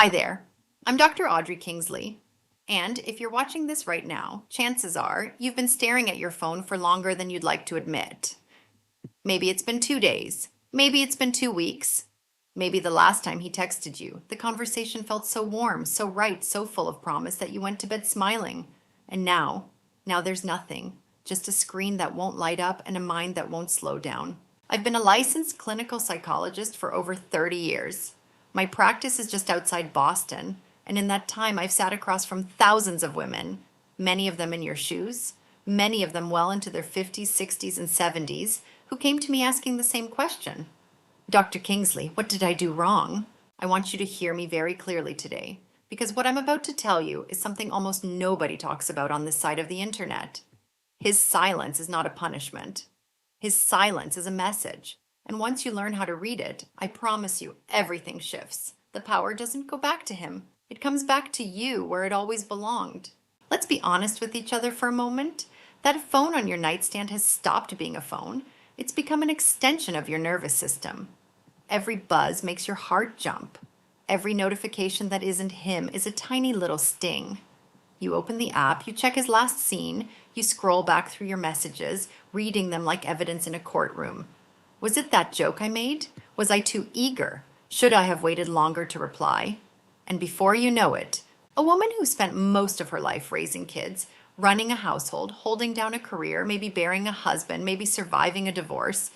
Hi there, I'm Dr. Audrey Kingsley, and if you're watching this right now, chances are you've been staring at your phone for longer than you'd like to admit. Maybe it's been 2 days, maybe it's been 2 weeks, maybe the last time he texted you, the conversation felt so warm, so right, so full of promise that you went to bed smiling. And now there's nothing, just a screen that won't light up and a mind that won't slow down. I've been a licensed clinical psychologist for over 30 years. My practice is just outside Boston, and in that time I've sat across from thousands of women, many of them in your shoes, many of them well into their 50s, 60s, and 70s, who came to me asking the same question. Dr. Kingsley, what did I do wrong? I want you to hear me very clearly today, because what I'm about to tell you is something almost nobody talks about on this side of the internet. His silence is not a punishment. His silence is a message. And once you learn how to read it, I promise you, everything shifts. The power doesn't go back to him. It comes back to you where it always belonged. Let's be honest with each other for a moment. That phone on your nightstand has stopped being a phone. It's become an extension of your nervous system. Every buzz makes your heart jump. Every notification that isn't him is a tiny little sting. You open the app, you check his last scene, you scroll back through your messages, reading them like evidence in a courtroom. Was it that joke I made? Was I too eager? Should I have waited longer to reply? And before you know it, a woman who spent most of her life raising kids, running a household, holding down a career, maybe bearing a husband, maybe surviving a divorce,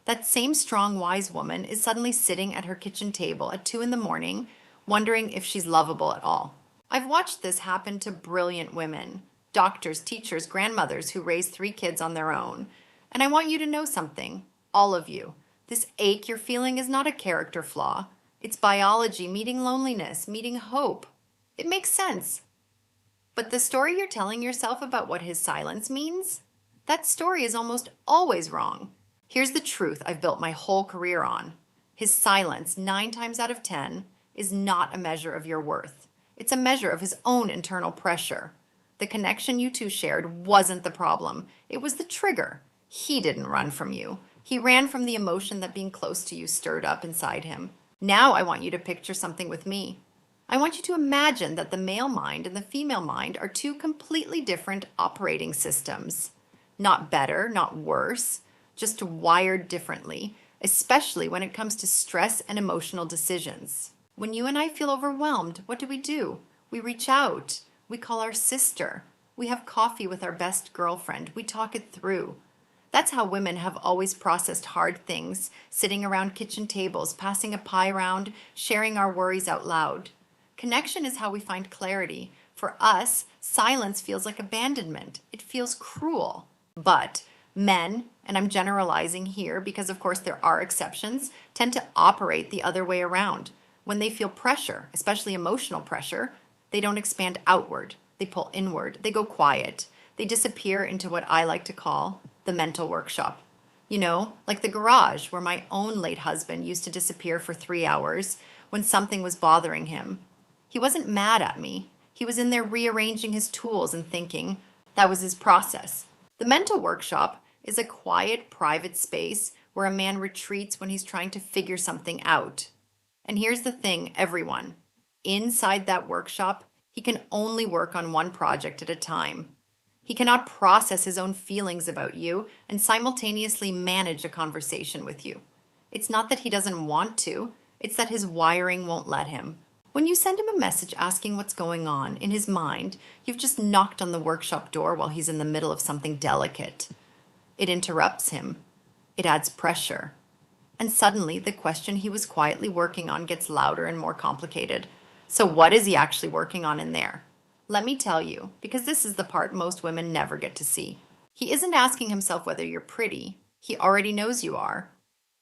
that same strong, wise woman is suddenly sitting at her kitchen table at 2 in the morning, wondering if she's lovable at all. I've watched this happen to brilliant women, doctors, teachers, grandmothers who raise 3 kids on their own. And I want you to know something, all of you. This ache you're feeling is not a character flaw. It's biology meeting loneliness, meeting hope. It makes sense. But the story you're telling yourself about what his silence means, that story is almost always wrong. Here's the truth I've built my whole career on. His silence, 9 times out of 10, is not a measure of your worth. It's a measure of his own internal pressure. The connection you two shared wasn't the problem. It was the trigger. He didn't run from you. He ran from the emotion that being close to you stirred up inside him. Now I want you to picture something with me. I want you to imagine that the male mind and the female mind are 2 completely different operating systems. Not better, not worse, just wired differently, especially when it comes to stress and emotional decisions. When you and I feel overwhelmed, what do? We reach out. We call our sister. We have coffee with our best girlfriend. We talk it through. That's how women have always processed hard things, sitting around kitchen tables, passing a pie round, sharing our worries out loud. Connection is how we find clarity. For us, silence feels like abandonment. It feels cruel. But men, and I'm generalizing here because of course there are exceptions, tend to operate the other way around. When they feel pressure, especially emotional pressure, they don't expand outward. They pull inward. They go quiet. They disappear into what I like to call the mental workshop. You know, like the garage where my own late husband used to disappear for 3 hours when something was bothering him. He wasn't mad at me. He was in there rearranging his tools and thinking. That was his process. The mental workshop is a quiet, private space where a man retreats when he's trying to figure something out. And here's the thing, everyone. Inside that workshop, he can only work on one project at a time. He cannot process his own feelings about you and simultaneously manage a conversation with you. It's not that he doesn't want to, it's that his wiring won't let him. When you send him a message asking what's going on in his mind, you've just knocked on the workshop door while he's in the middle of something delicate. It interrupts him. It adds pressure. And suddenly, the question he was quietly working on gets louder and more complicated. So what is he actually working on in there? Let me tell you, because this is the part most women never get to see. He isn't asking himself whether you're pretty. He already knows you are.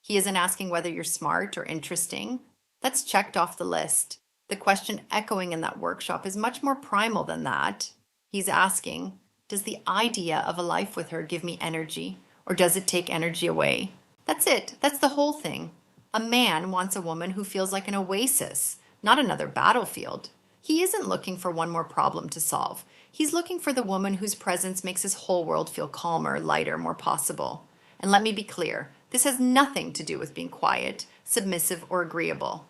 He isn't asking whether you're smart or interesting. That's checked off the list. The question echoing in that workshop is much more primal than that. He's asking, does the idea of a life with her give me energy, or does it take energy away? That's it. That's the whole thing. A man wants a woman who feels like an oasis, not another battlefield. He isn't looking for one more problem to solve. He's looking for the woman whose presence makes his whole world feel calmer, lighter, more possible. And let me be clear, this has nothing to do with being quiet, submissive, or agreeable.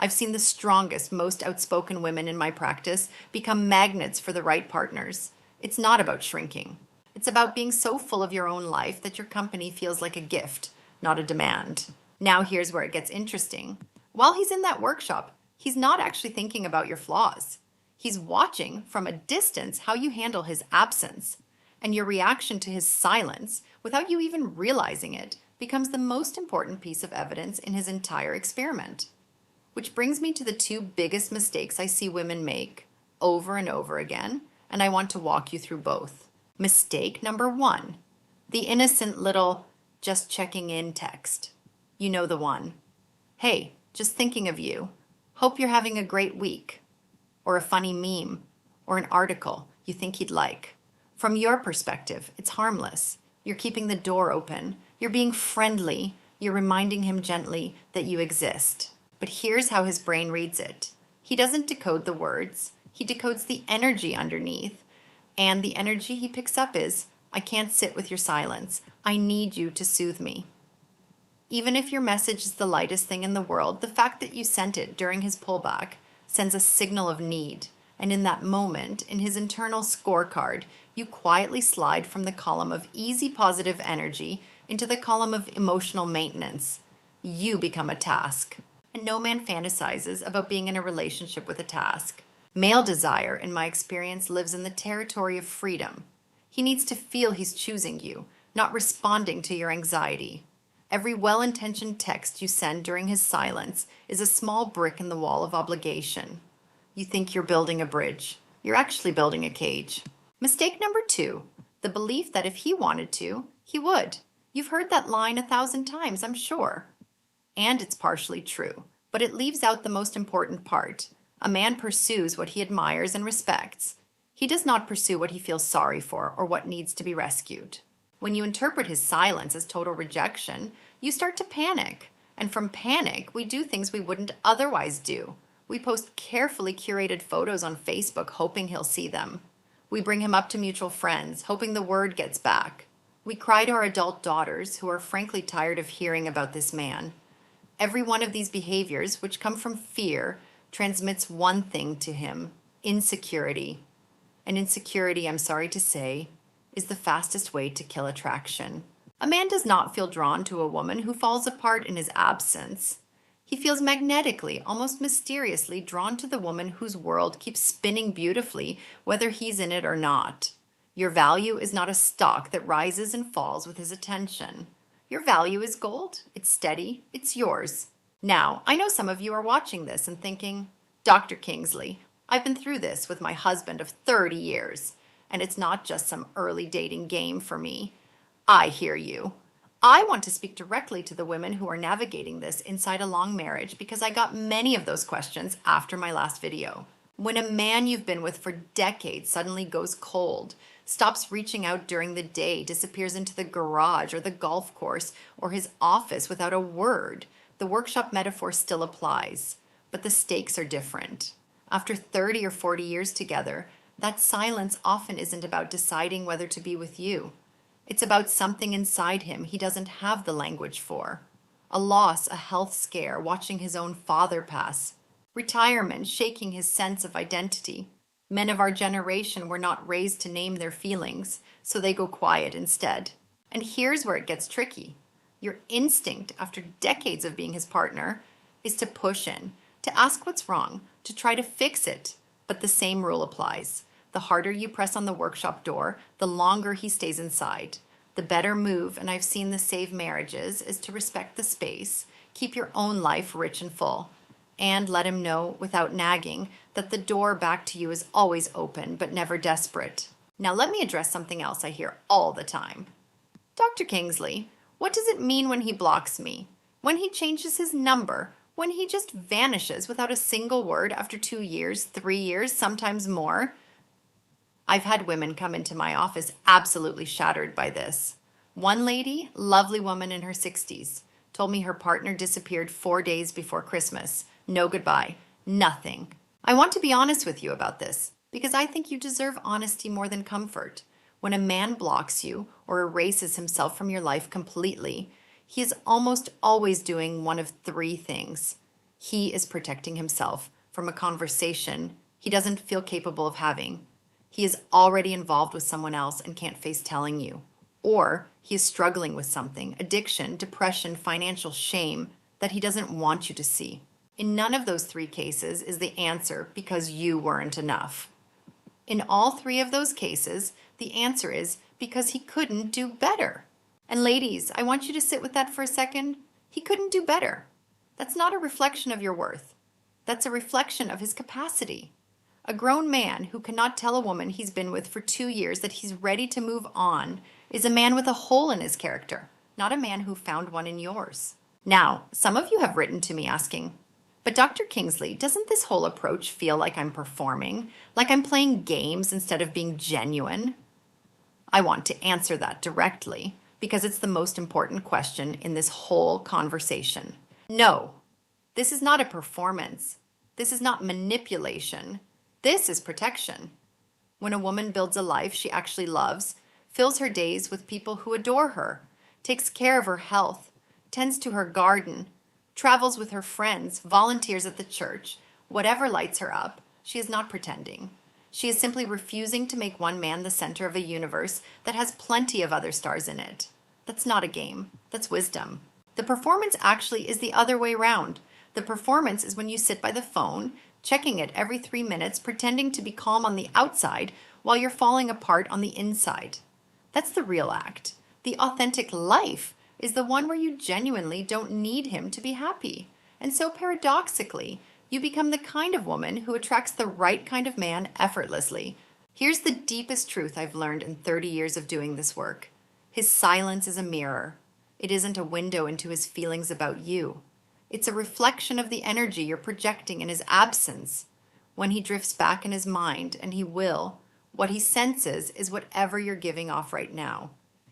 I've seen the strongest, most outspoken women in my practice become magnets for the right partners. It's not about shrinking. It's about being so full of your own life that your company feels like a gift, not a demand. Now here's where it gets interesting. While he's in that workshop, he's not actually thinking about your flaws. He's watching from a distance how you handle his absence. And your reaction to his silence, without you even realizing it, becomes the most important piece of evidence in his entire experiment. Which brings me to the two biggest mistakes I see women make over and over again, and I want to walk you through both. Mistake number one, the innocent little just checking in text. You know the one. Hey, just thinking of you. Hope you're having a great week. Or a funny meme, or an article you think he'd like. From your perspective, it's harmless. You're keeping the door open. You're being friendly. You're reminding him gently that you exist. But here's how his brain reads it. He doesn't decode the words. He decodes the energy underneath. And the energy he picks up is, I can't sit with your silence. I need you to soothe me. Even if your message is the lightest thing in the world, the fact that you sent it during his pullback sends a signal of need. And in that moment, in his internal scorecard, you quietly slide from the column of easy positive energy into the column of emotional maintenance. You become a task. And no man fantasizes about being in a relationship with a task. Male desire, in my experience, lives in the territory of freedom. He needs to feel he's choosing you, not responding to your anxiety. Every well-intentioned text you send during his silence is a small brick in the wall of obligation. You think you're building a bridge. You're actually building a cage. Mistake number two, the belief that if he wanted to, he would. You've heard that line 1,000 times, I'm sure. And it's partially true, but it leaves out the most important part. A man pursues what he admires and respects. He does not pursue what he feels sorry for or what needs to be rescued. When you interpret his silence as total rejection, you start to panic. And from panic, we do things we wouldn't otherwise do. We post carefully curated photos on Facebook hoping he'll see them. We bring him up to mutual friends, hoping the word gets back. We cry to our adult daughters who are frankly tired of hearing about this man. Every one of these behaviors, which come from fear, transmits one thing to him: insecurity. And insecurity, I'm sorry to say, is the fastest way to kill attraction. A man does not feel drawn to a woman who falls apart in his absence. He feels magnetically, almost mysteriously drawn to the woman whose world keeps spinning beautifully, whether he's in it or not. Your value is not a stock that rises and falls with his attention. Your value is gold. It's steady. It's yours. Now, I know some of you are watching this and thinking, Dr. Kingsley, I've been through this with my husband of 30 years, and it's not just some early dating game for me. I hear you. I want to speak directly to the women who are navigating this inside a long marriage because I got many of those questions after my last video. When a man you've been with for decades suddenly goes cold, stops reaching out during the day, disappears into the garage or the golf course or his office without a word, the workshop metaphor still applies, but the stakes are different. After 30 or 40 years together, that silence often isn't about deciding whether to be with you. It's about something inside him he doesn't have the language for. A loss, a health scare, watching his own father pass. Retirement, shaking his sense of identity. Men of our generation were not raised to name their feelings, so they go quiet instead. And here's where it gets tricky. Your instinct, after decades of being his partner, is to push in, to ask what's wrong, to try to fix it. But the same rule applies. The harder you press on the workshop door, the longer he stays inside. The better move, and I've seen this save marriages, is to respect the space, keep your own life rich and full, and let him know, without nagging, that the door back to you is always open, but never desperate. Now let me address something else I hear all the time. Dr. Kingsley, what does it mean when he blocks me? When he changes his number? When he just vanishes without a single word after 2 years, 3 years, sometimes more? I've had women come into my office absolutely shattered by this. One lady, lovely woman in her 60s, told me her partner disappeared 4 days before Christmas. No goodbye. Nothing. I want to be honest with you about this because I think you deserve honesty more than comfort. When a man blocks you or erases himself from your life completely, he is almost always doing one of 3 things. He is protecting himself from a conversation he doesn't feel capable of having. He is already involved with someone else and can't face telling you. Or he is struggling with something, addiction, depression, financial shame, that he doesn't want you to see. In none of those three cases is the answer because you weren't enough. In all three of those cases, the answer is because he couldn't do better. And ladies, I want you to sit with that for a second. He couldn't do better. That's not a reflection of your worth. That's a reflection of his capacity. A grown man who cannot tell a woman he's been with for 2 years that he's ready to move on is a man with a hole in his character, not a man who found one in yours. Now, some of you have written to me asking, but Dr. Kingsley, doesn't this whole approach feel like I'm performing, like I'm playing games instead of being genuine? I want to answer that directly because it's the most important question in this whole conversation. No, this is not a performance. This is not manipulation. This is protection. When a woman builds a life she actually loves, fills her days with people who adore her, takes care of her health, tends to her garden, travels with her friends, volunteers at the church, whatever lights her up, she is not pretending. She is simply refusing to make one man the center of a universe that has plenty of other stars in it. That's not a game. That's wisdom. The performance actually is the other way round. The performance is when you sit by the phone, checking it every 3 minutes, pretending to be calm on the outside while you're falling apart on the inside. That's the real act. The authentic life is the one where you genuinely don't need him to be happy. And so paradoxically, you become the kind of woman who attracts the right kind of man effortlessly. Here's the deepest truth I've learned in 30 years of doing this work. His silence is a mirror. It isn't a window into his feelings about you. It's a reflection of the energy you're projecting in his absence. When he drifts back in his mind, and he will, what he senses is whatever you're giving off right now.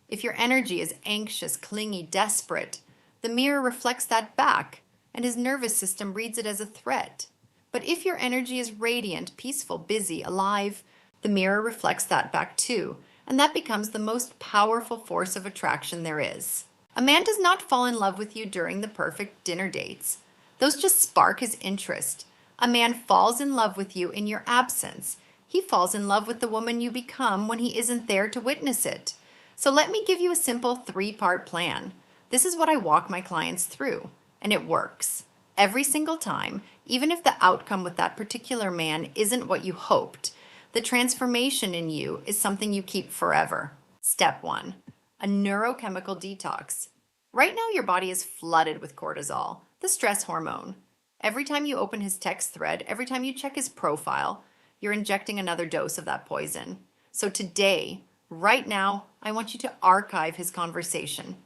If your energy is anxious, clingy, desperate, the mirror reflects that back, and his nervous system reads it as a threat. But if your energy is radiant, peaceful, busy, alive, the mirror reflects that back too, and that becomes the most powerful force of attraction there is. A man does not fall in love with you during the perfect dinner dates. Those just spark his interest. A man falls in love with you in your absence. He falls in love with the woman you become when he isn't there to witness it. So let me give you a simple 3-part plan. This is what I walk my clients through, and it works. Every single time, even if the outcome with that particular man isn't what you hoped, the transformation in you is something you keep forever. Step 1, a neurochemical detox. Right now your body is flooded with cortisol, the stress hormone. Every time you open his text thread, every time you check his profile, you're injecting another dose of that poison. So today, right now, I want you to archive his conversation.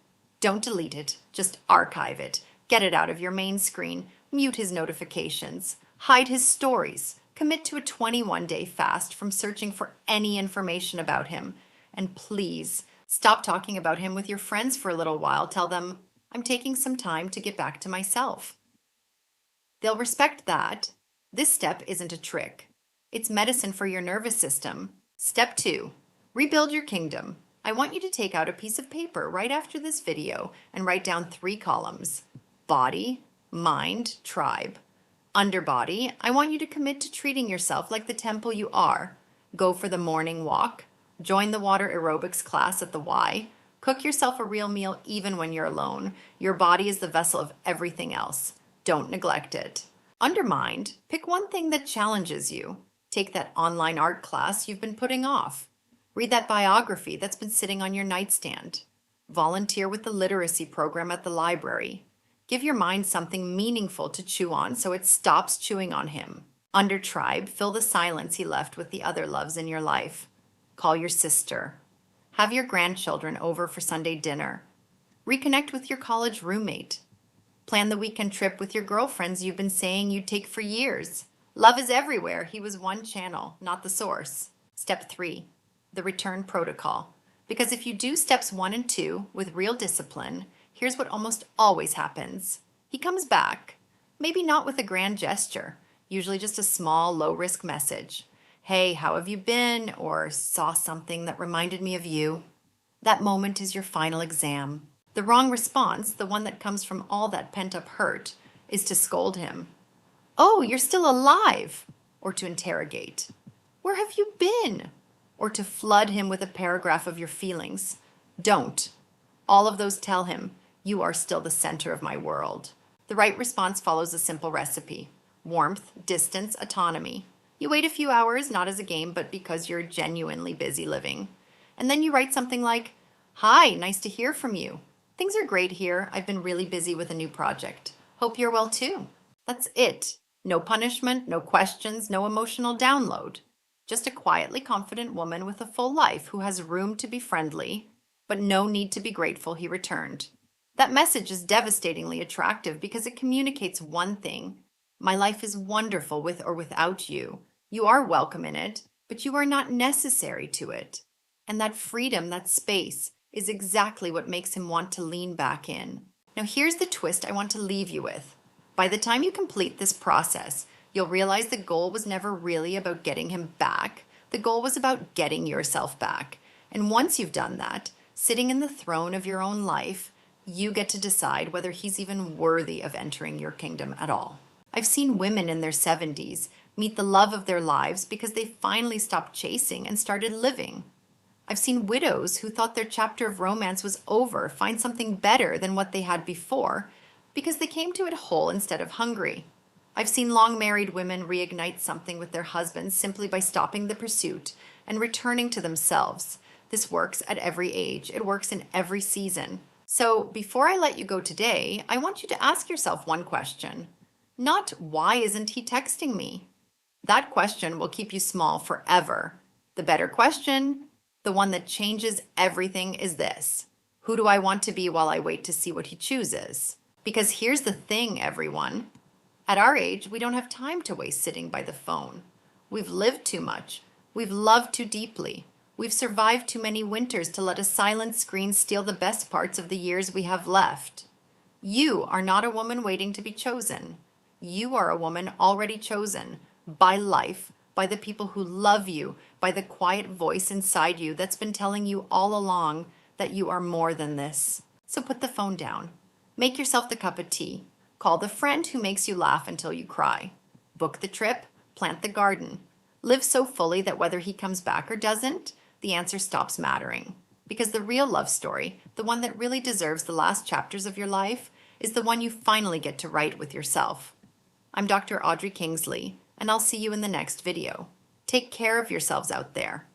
Don't delete it, just archive it. Get it out of your main screen, mute his notifications, hide his stories, commit to a 21-day fast from searching for any information about him. And please, stop talking about him with your friends for a little while. Tell them, I'm taking some time to get back to myself. They'll respect that. This step isn't a trick. It's medicine for your nervous system. Step 2, rebuild your kingdom. I want you to take out a piece of paper right after this video and write down 3 columns. Body, mind, tribe. Underbody, I want you to commit to treating yourself like the temple you are. Go for the morning walk. Join the water aerobics class at the Y. Cook yourself a real meal even when you're alone. Your body is the vessel of everything else. Don't neglect it. Undermind, pick one thing that challenges you. Take that online art class you've been putting off. Read that biography that's been sitting on your nightstand. Volunteer with the literacy program at the library. Give your mind something meaningful to chew on so it stops chewing on him. Under tribe, fill the silence he left with the other loves in your life. Call your sister. Have your grandchildren over for Sunday dinner. Reconnect with your college roommate. Plan the weekend trip with your girlfriends you've been saying you'd take for years. Love is everywhere. He was one channel, not the source. Step 3, the return protocol. Because if you do steps 1 and 2 with real discipline, here's what almost always happens. He comes back, maybe not with a grand gesture, usually just a small, low-risk message. Hey, how have you been? Or saw something that reminded me of you. That moment is your final exam. The wrong response, the one that comes from all that pent-up hurt, is to scold him. Oh, you're still alive! Or to interrogate. Where have you been? Or to flood him with a paragraph of your feelings. Don't. All of those tell him, you are still the center of my world. The right response follows a simple recipe: warmth, distance, autonomy. You wait a few hours, not as a game, but because you're genuinely busy living. And then you write something like, Hi, nice to hear from you. Things are great here. I've been really busy with a new project. Hope you're well too. That's it. No punishment, no questions, no emotional download. Just a quietly confident woman with a full life who has room to be friendly, but no need to be grateful he returned. That message is devastatingly attractive because it communicates one thing: my life is wonderful with or without you. You are welcome in it, but you are not necessary to it. And that freedom, that space, is exactly what makes him want to lean back in. Now, here's the twist I want to leave you with. By the time you complete this process, you'll realize the goal was never really about getting him back. The goal was about getting yourself back. And once you've done that, sitting in the throne of your own life, you get to decide whether he's even worthy of entering your kingdom at all. I've seen women in their 70s meet the love of their lives because they finally stopped chasing and started living. I've seen widows who thought their chapter of romance was over find something better than what they had before because they came to it whole instead of hungry. I've seen long married women reignite something with their husbands simply by stopping the pursuit and returning to themselves. This works at every age. It works in every season. So before I let you go today, I want you to ask yourself one question. Not, why isn't he texting me? That question will keep you small forever. The better question, the one that changes everything, is this: who do I want to be while I wait to see what he chooses? Because here's the thing, everyone. At our age, we don't have time to waste sitting by the phone. We've lived too much. We've loved too deeply. We've survived too many winters to let a silent screen steal the best parts of the years we have left. You are not a woman waiting to be chosen. You are a woman already chosen by life, by the people who love you, by the quiet voice inside you that's been telling you all along that you are more than this. So put the phone down. Make yourself the cup of tea. Call the friend who makes you laugh until you cry. Book the trip. Plant the garden. Live so fully that whether he comes back or doesn't, the answer stops mattering. Because the real love story, the one that really deserves the last chapters of your life, is the one you finally get to write with yourself. I'm Dr. Audrey Kingsley, and I'll see you in the next video. Take care of yourselves out there.